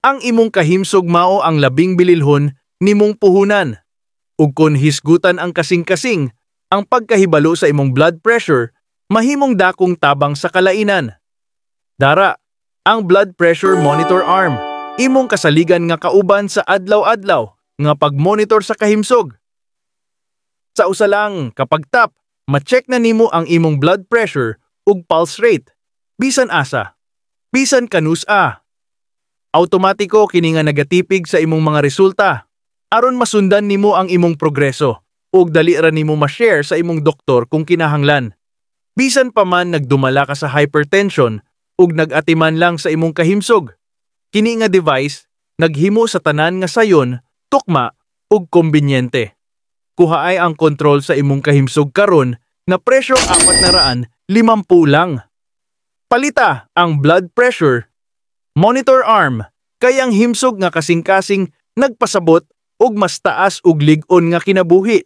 Ang imong kahimsog mao ang labing bililhon nimong puhunan. Ug kon hisgutan ang kasing-kasing, ang pagkahibalo sa imong blood pressure, mahimong dakong tabang sa kalainan. Dara, ang blood pressure monitor arm, imong kasaligan nga kauban sa adlaw-adlaw nga pagmonitor sa kahimsog. Sa usa lang, kapag tap, ma-check na nimo ang imong blood pressure ug pulse rate. Bisan asa, bisan kanus-a. Automatiko kini nga nagatipig sa imong mga resulta, aron masundan nimo ang imong progreso, ug dali ra nimo ma-share sa imong doktor kung kinahanglan. Bisan pa man nagdumala ka sa hypertension ug nag-atiman lang sa imong kahimsog, kini nga device naghimo sa tanan nga sayon, tukma ug kombinyente. Kuhaay ang kontrol sa imong kahimsog karon na presyo 450 lang. Palita ang blood pressure monitor arm, kay ang himsog nga kasing-kasing nagpasabot og mas taas ug lig-on nga kinabuhi.